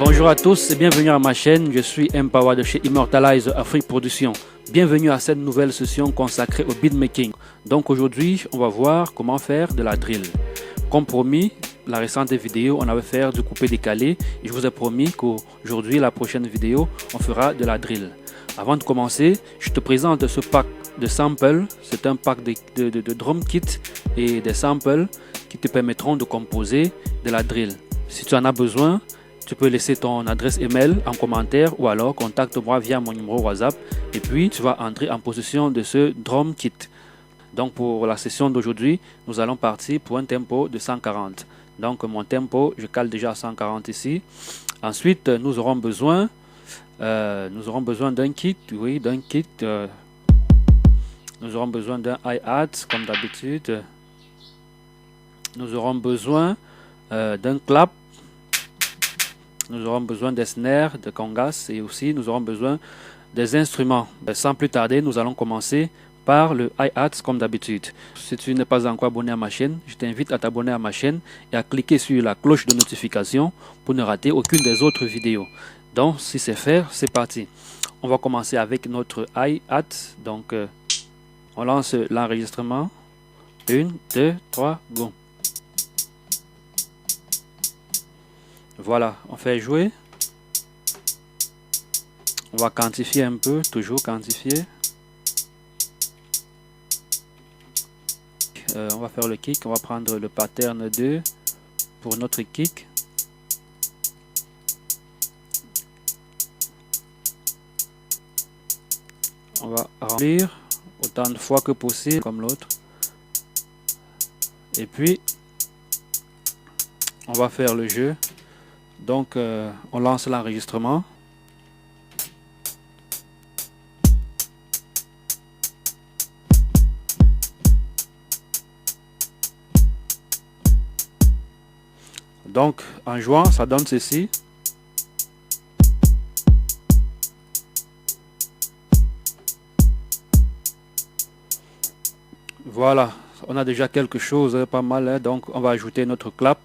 Bonjour à tous et bienvenue à ma chaîne, je suis Empower de chez Immortalize Afrique Production. Bienvenue à cette nouvelle session consacrée au beatmaking. Donc aujourd'hui, on va voir comment faire de la drill. Comme promis, la récente vidéo, on avait fait du coupé-décalé et je vous ai promis qu'aujourd'hui, la prochaine vidéo, on fera de la drill. Avant de commencer, je te présente ce pack de samples. C'est un pack de drum kit et des samples qui te permettront de composer de la drill. Si tu en as besoin, tu peux laisser ton adresse email en commentaire ou alors contacte-moi via mon numéro WhatsApp et puis tu vas entrer en possession de ce drum kit. Donc pour la session d'aujourd'hui, nous allons partir pour un tempo de 140. Donc mon tempo, je cale déjà à 140 ici. Ensuite, nous aurons besoin d'un kit, oui, d'un kit. Nous aurons besoin d'un hi-hat comme d'habitude. Nous aurons besoin d'un clap. Nous aurons besoin des snares, de congas et aussi nous aurons besoin des instruments. Sans plus tarder, nous allons commencer par le hi-hat comme d'habitude. Si tu n'es pas encore abonné à ma chaîne, je t'invite à t'abonner à ma chaîne et à cliquer sur la cloche de notification pour ne rater aucune des autres vidéos. Donc si c'est fait, c'est parti. On va commencer avec notre hi-hat. Donc on lance l'enregistrement. 1, 2, 3, go. Voilà, on fait jouer. On va quantifier un peu, toujours quantifier. On va faire le kick, on va prendre le pattern 2 pour notre kick. On va remplir autant de fois que possible comme l'autre. Et puis, on va faire le jeu. Donc, on lance l'enregistrement. Donc, en jouant, ça donne ceci. Voilà, on a déjà quelque chose, pas mal, hein? Donc on va ajouter notre clap.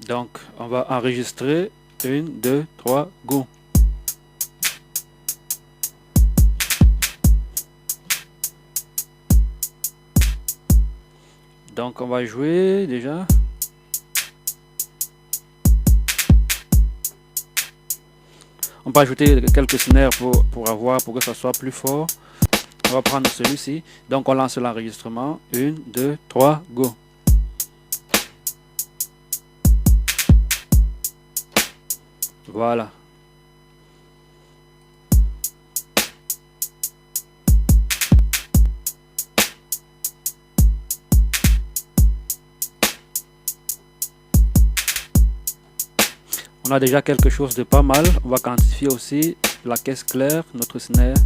Donc, on va enregistrer 1, 2, 3, go. Donc, on va jouer déjà. On va ajouter quelques snares pour que ça soit plus fort. On va prendre celui-ci. Donc, on lance l'enregistrement. 1, 2, 3, go. Voilà. On a déjà quelque chose de pas mal. On va quantifier aussi la caisse claire, notre snare.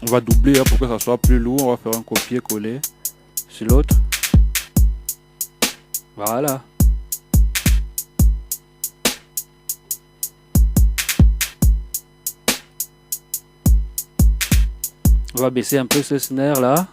On va doubler pour que ça soit plus lourd. On va faire un copier-coller sur l'autre. Voilà. On va baisser un peu ce snare là.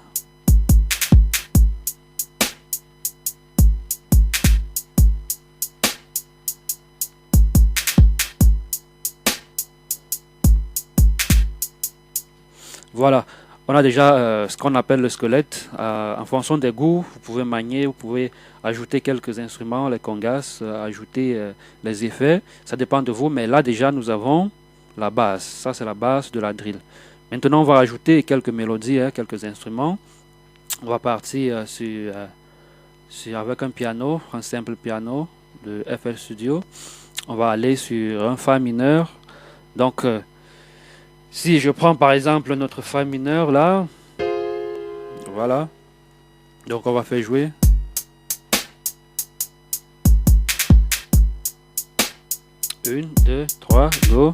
Voilà, on a déjà ce qu'on appelle le squelette. En fonction des goûts, vous pouvez manier, vous pouvez ajouter quelques instruments, les congas, ajouter les effets. Ça dépend de vous, mais là déjà nous avons la base. Ça c'est la base de la drill. Maintenant on va ajouter quelques mélodies, quelques instruments. On va partir avec un piano, un simple piano de FL Studio. On va aller sur un Fa mineur. Donc si je prends par exemple notre Fa mineur là, voilà, donc on va faire jouer. Une, deux, trois, go.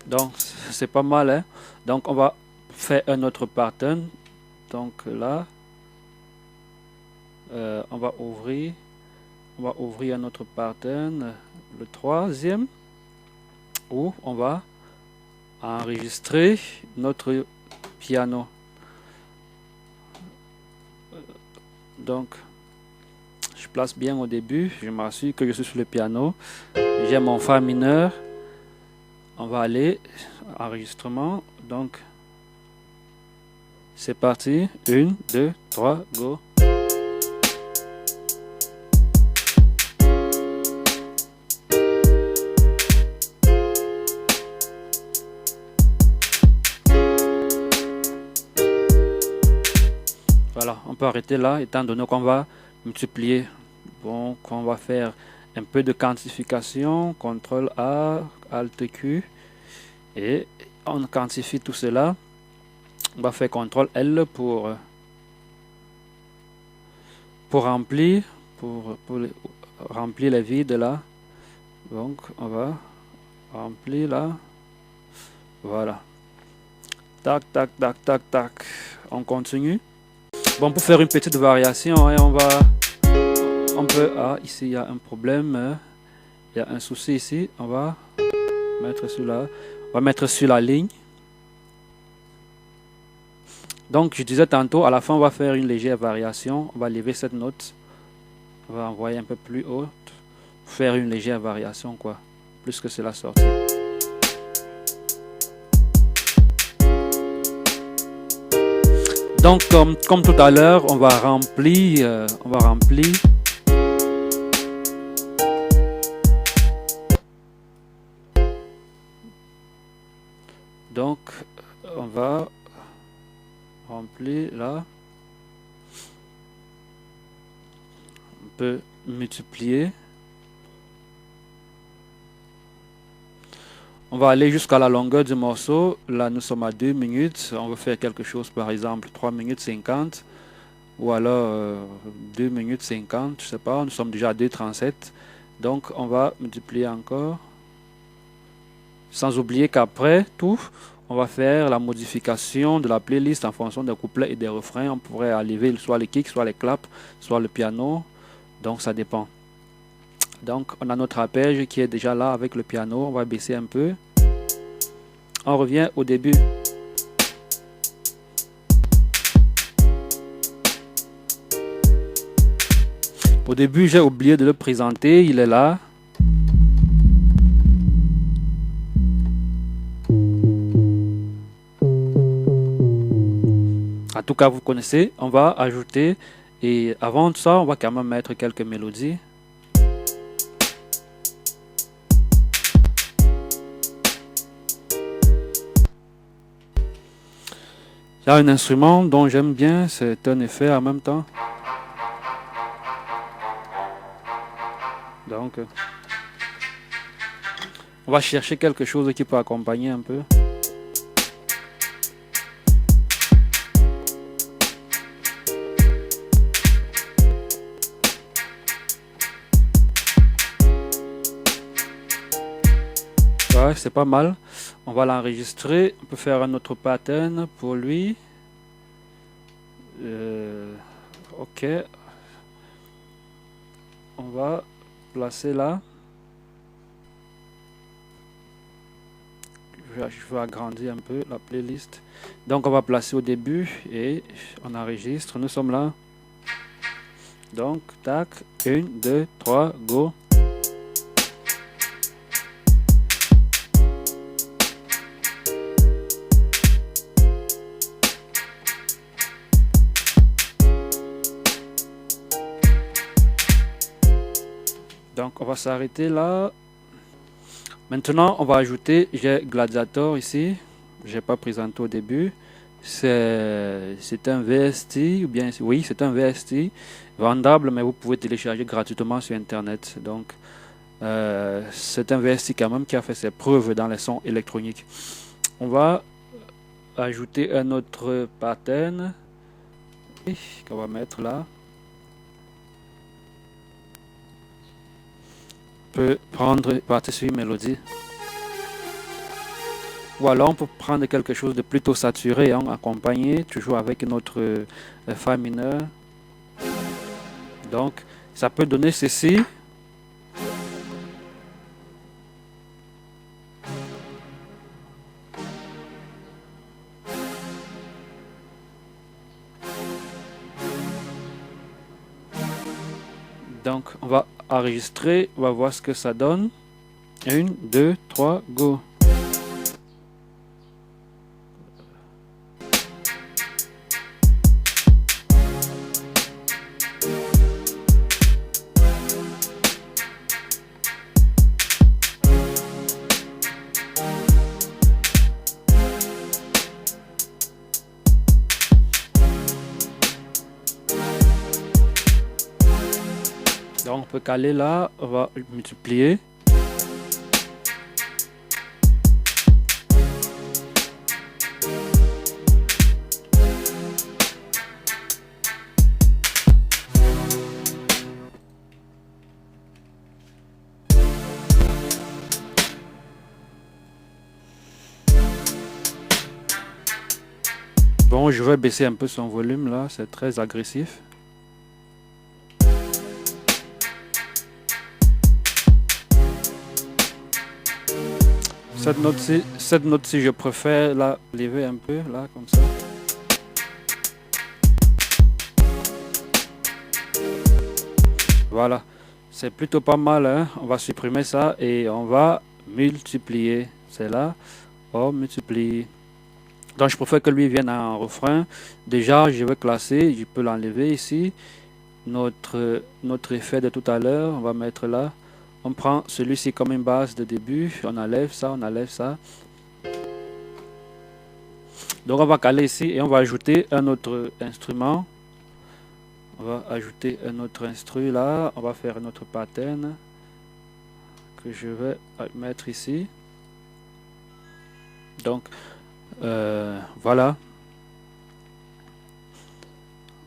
Donc c'est pas mal, hein? Donc on va faire un autre pattern. Donc là, on va ouvrir un autre pattern, le troisième, où on va enregistrer notre piano. Donc je place bien au début, je m'assure que je suis sur le piano. J'ai mon fa mineur. On va aller enregistrement. Donc c'est parti. 1, 2, 3, go. Voilà, on peut arrêter là étant donné qu'on va multiplier. Donc on va faire un peu de quantification, CTRL A, ALT Q, et on quantifie tout cela. On va faire CTRL L pour remplir, remplir les vides là. Donc on va remplir là. Voilà. Tac, tac, tac, tac, tac. On continue. Bon, pour faire une petite variation, hein, on peut, ici il y a un problème, il y a un souci ici, on va mettre sur la ligne. Donc je disais tantôt, à la fin on va faire une légère variation, on va lever cette note, on va envoyer un peu plus haute, faire une légère variation quoi, plus que cela sortir. Donc comme tout à l'heure, on va remplir. Donc on va remplir là. On peut multiplier. On va aller jusqu'à la longueur du morceau. Là, nous sommes à 2 minutes. On va faire quelque chose, par exemple, 3 minutes 50. Ou alors 2 minutes 50. Je sais pas, nous sommes déjà à 2,37. Donc, on va multiplier encore. Sans oublier qu'après tout, on va faire la modification de la playlist en fonction des couplets et des refrains. On pourrait enlever soit les kicks, soit les claps, soit le piano. Donc, ça dépend. Donc on a notre arpège qui est déjà là avec le piano, on va baisser un peu. On revient au début. Au début, j'ai oublié de le présenter, il est là. En tout cas, vous connaissez, on va ajouter, et avant ça, on va quand même mettre quelques mélodies. Il y a un instrument dont j'aime bien, c'est un effet en même temps. Donc, on va chercher quelque chose qui peut accompagner un peu. Ouais, c'est pas mal. On va l'enregistrer. On peut faire un autre pattern pour lui. Ok. On va placer là. Je vais agrandir un peu la playlist. Donc on va placer au début et on enregistre. Nous sommes là. Donc, tac. 1, 2, 3, go. Donc on va s'arrêter là. Maintenant on va ajouter, j'ai Gladiator ici, j'ai pas présenté au début. C'est un VST, ou bien oui, c'est un VST vendable, mais vous pouvez télécharger gratuitement sur internet. Donc c'est un VST quand même qui a fait ses preuves dans les sons électroniques. On va ajouter un autre pattern qu'on va mettre là. Peut prendre partie sur une mélodie. Ou alors on peut prendre quelque chose de plutôt saturé, hein, accompagné, toujours avec notre fa mineur. Donc ça peut donner ceci. Donc on va enregistrer, on va voir ce que ça donne. 1, 2, 3, go. Donc on peut caler là, on va multiplier. Bon, je vais baisser un peu son volume là, c'est très agressif. Cette note-ci, je préfère la lever un peu, là, comme ça. Voilà, c'est plutôt pas mal, hein? On va supprimer ça et on va multiplier. C'est là, on multiplie. Donc je préfère que lui vienne en refrain. Déjà, je vais classer, je peux l'enlever ici. Notre effet de tout à l'heure, on va mettre là. On prend celui-ci comme une base de début, on enlève ça, on enlève ça. Donc on va caler ici et on va ajouter un autre instrument. On va ajouter un autre instru là, on va faire notre pattern que je vais mettre ici. Donc voilà.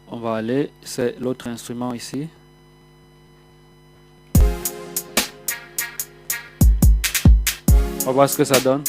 On va aller, c'est l'autre instrument ici. On va voir ce que ça donne.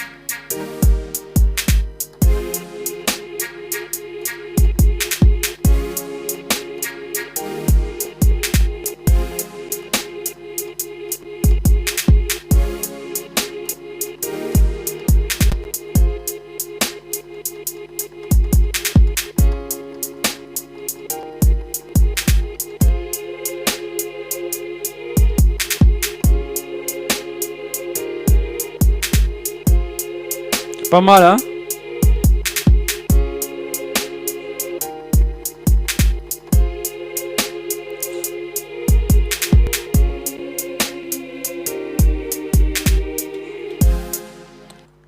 Pas mal, hein?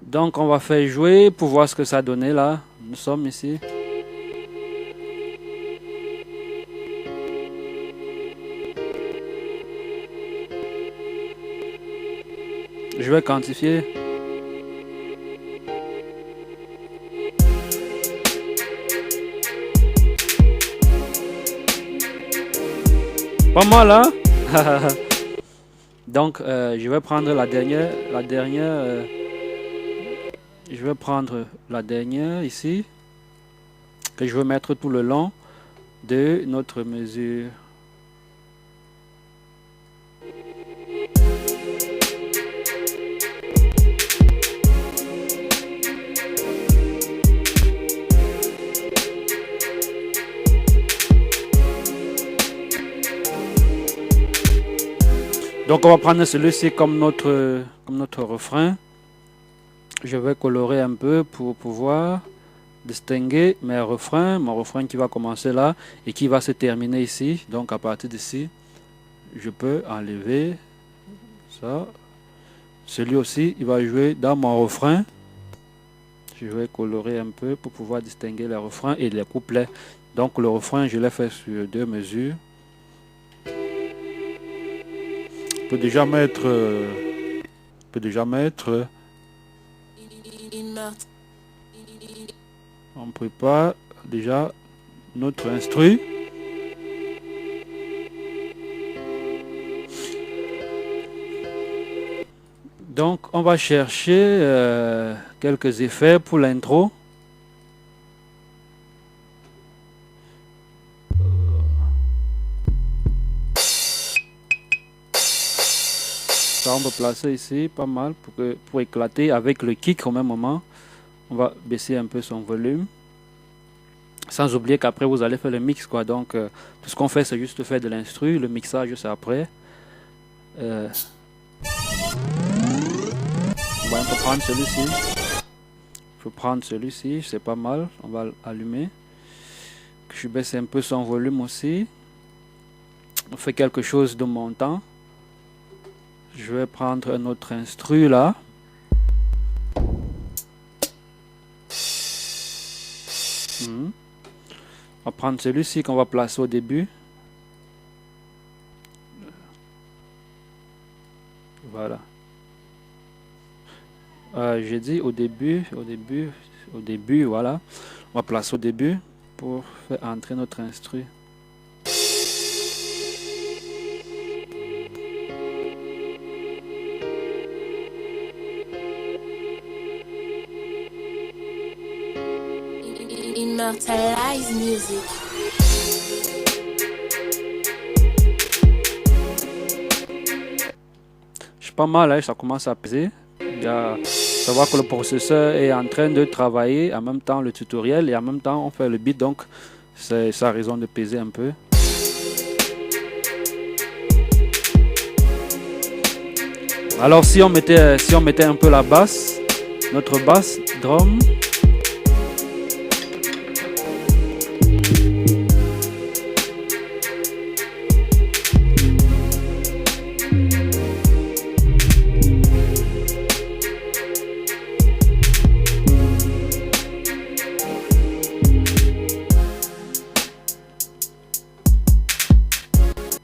Donc on va faire jouer pour voir ce que ça donnait là. Nous sommes ici. Je vais quantifier. Pas mal, hein? Donc je vais prendre la dernière, je vais prendre la dernière ici, que je vais mettre tout le long de notre mesure. Donc on va prendre celui-ci comme notre refrain. Je vais colorer un peu pour pouvoir distinguer mes refrains. Mon refrain qui va commencer là et qui va se terminer ici. Donc à partir d'ici, je peux enlever ça. Celui aussi, il va jouer dans mon refrain. Je vais colorer un peu pour pouvoir distinguer les refrains et les couplets. Donc le refrain, je l'ai fait sur 2 mesures. On peut déjà mettre, on prépare déjà notre instru. Donc, on va chercher quelques effets pour l'intro. Ça, on peut placer ici, pas mal, pour éclater avec le kick au même moment. On va baisser un peu son volume. Sans oublier qu'après, vous allez faire le mix, quoi. Donc, tout ce qu'on fait, c'est juste faire de l'instru. Le mixage, c'est après. On peut prendre celui-ci. Je peux prendre celui-ci, c'est pas mal. On va l'allumer. Je baisse un peu son volume aussi. On fait quelque chose de montant. Je vais prendre un autre instru là. On va prendre celui-ci qu'on va placer au début. Voilà. J'ai dit au début, voilà. On va placer au début pour faire entrer notre instru. Immortalize Music. Je suis pas mal, hein, ça commence à peser. Savoir que le processeur est en train de travailler en même temps le tutoriel et en même temps on fait le beat, donc ça a raison de peser un peu. Alors si on mettait un peu la basse, notre basse drum.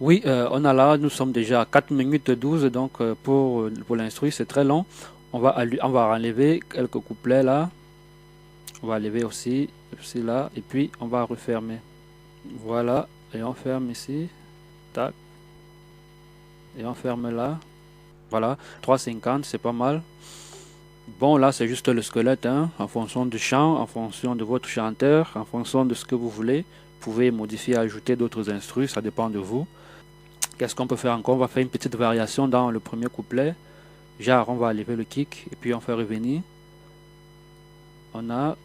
Oui, on a là, nous sommes déjà à 4 minutes 12, donc pour l'instru c'est très long. On va enlever quelques couplets là. On va enlever aussi là, et puis on va refermer. Voilà, et on ferme ici. Tac. Et on ferme là. Voilà, 3,50, c'est pas mal. Bon, là c'est juste le squelette, hein, en fonction du chant, en fonction de votre chanteur, en fonction de ce que vous voulez. Vous pouvez modifier, ajouter d'autres instrus, ça dépend de vous. Qu'est-ce qu'on peut faire encore? On va faire une petite variation dans le premier couplet. Genre, on va enlever le kick et puis on fait revenir. On a...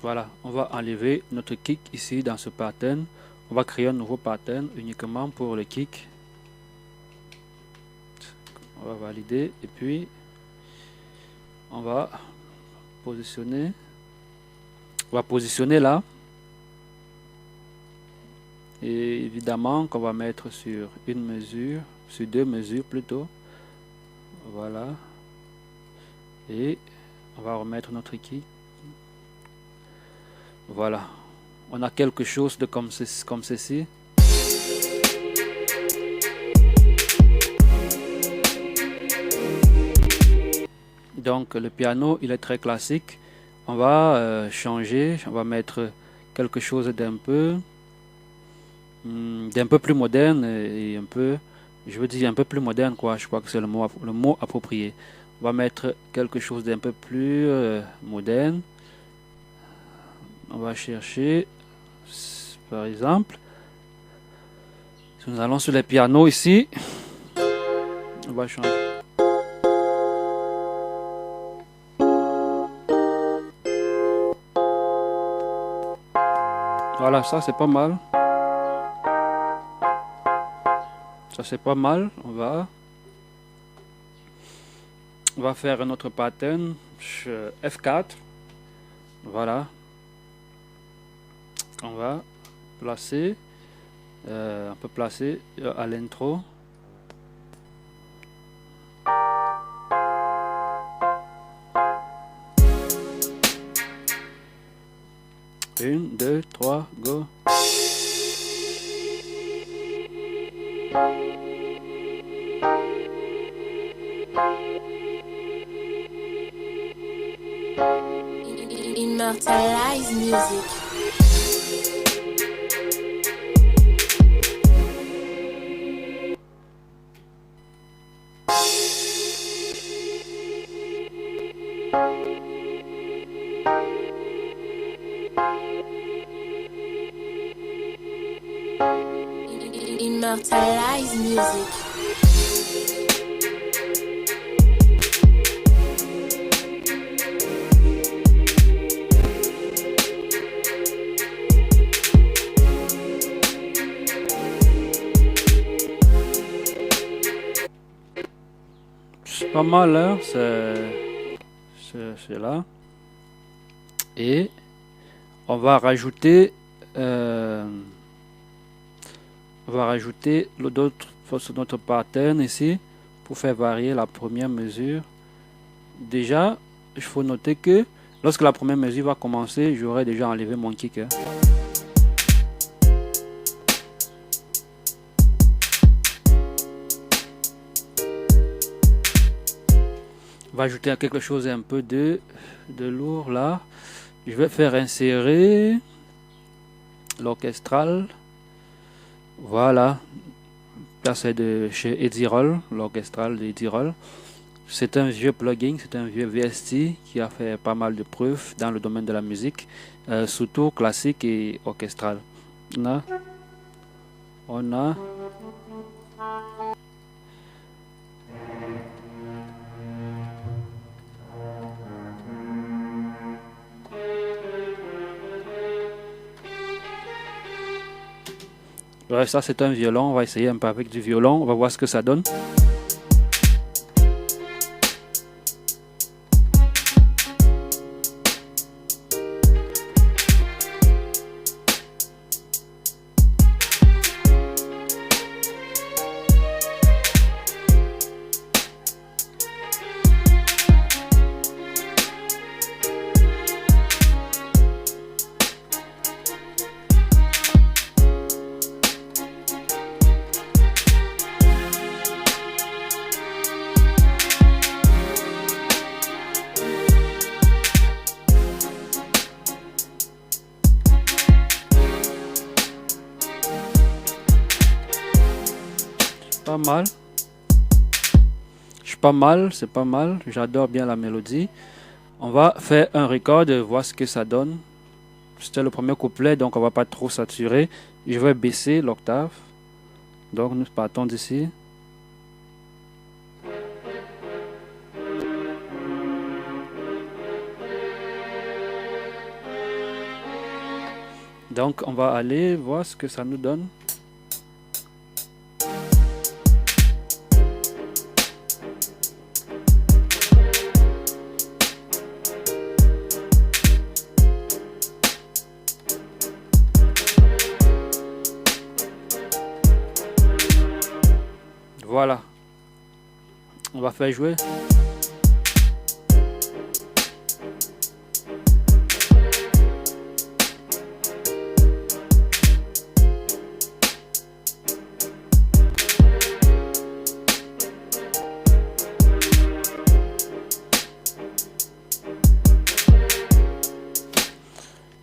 Voilà, on va enlever notre kick ici dans ce pattern. On va créer un nouveau pattern uniquement pour le kick. On va valider et puis on va positionner. On va positionner là. Et évidemment qu'on va mettre sur une mesure, sur 2 mesures plutôt. Voilà. Et on va remettre notre kick. Voilà. On a quelque chose de comme ceci. Donc le piano, il est très classique. On va changer, on va mettre quelque chose d'un peu plus moderne et un peu, je veux dire un peu plus moderne quoi. Je crois que c'est le mot approprié. On va mettre quelque chose d'un peu plus moderne. On va chercher, par exemple, si nous allons sur les pianos ici, on va changer. Voilà, ça c'est pas mal. Ça c'est pas mal. On va faire un autre pattern. F4. Voilà. On va placer. On peut placer à l'intro. Une, deux, trois, go. Immortalize Music. Immortalize Music. C'est pas mal, hein, c'est là. Et on va rajouter notre pattern ici pour faire varier la première mesure. Déjà, il faut noter que lorsque la première mesure va commencer, j'aurai déjà enlevé mon kick, hein. On va ajouter quelque chose un peu de lourd là. Je vais faire insérer l'orchestral. Voilà. Là c'est de chez Eddie Roll, l'orchestral de Eddie Roll. C'est un vieux plugin, c'est un vieux VST qui a fait pas mal de preuves dans le domaine de la musique, surtout classique et orchestral. On a ouais, ça c'est un violon, on va essayer un peu avec du violon, on va voir ce que ça donne. Pas mal. C'est pas mal. J'adore bien la mélodie. On va faire un record, voir ce que ça donne. C'était le premier couplet, donc on va pas trop saturer. Je vais baisser l'octave. Donc nous partons d'ici. Donc on va aller voir ce que ça nous donne. Voilà, on va faire jouer.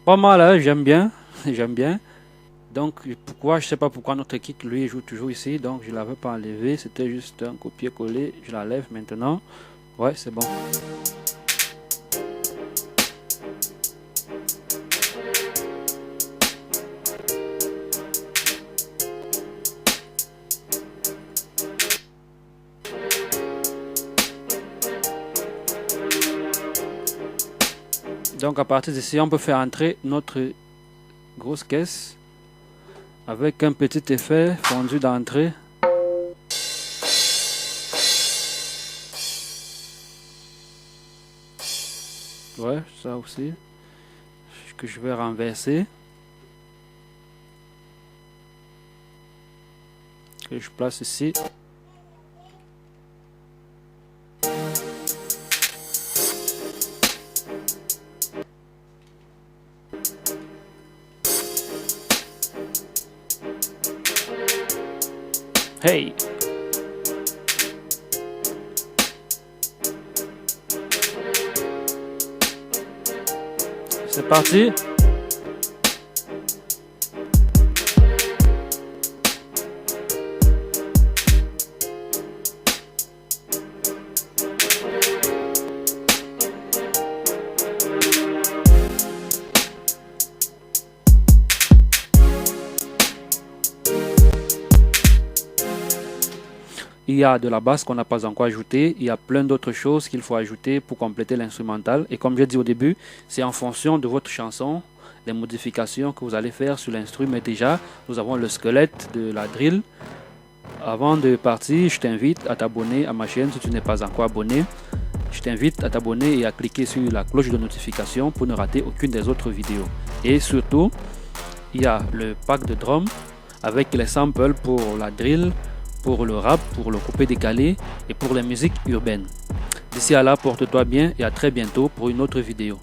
Pas mal, hein? J'aime bien. Donc pourquoi, je sais pas pourquoi notre kick lui joue toujours ici, donc je l'avais pas enlevé, c'était juste un copier-coller, je l'enlève maintenant. Ouais, c'est bon. Donc à partir d'ici, on peut faire entrer notre grosse caisse avec un petit effet fondu d'entrée. Ouais, ça aussi que je vais renverser, que je place ici. Hey! C'est parti! il y a de la basse qu'on n'a pas encore ajoutée, il y a plein d'autres choses qu'il faut ajouter pour compléter l'instrumental. Et comme j'ai dit au début, c'est en fonction de votre chanson, les modifications que vous allez faire sur l'instru. Mais déjà, nous avons le squelette de la drill. Avant de partir, je t'invite à t'abonner à ma chaîne si tu n'es pas encore abonné. Je t'invite à t'abonner et à cliquer sur la cloche de notification pour ne rater aucune des autres vidéos. Et surtout, il y a le pack de drum avec les samples pour la drill, pour le rap, pour le coupé décalé et pour les musiques urbaines. D'ici à là, porte-toi bien et à très bientôt pour une autre vidéo.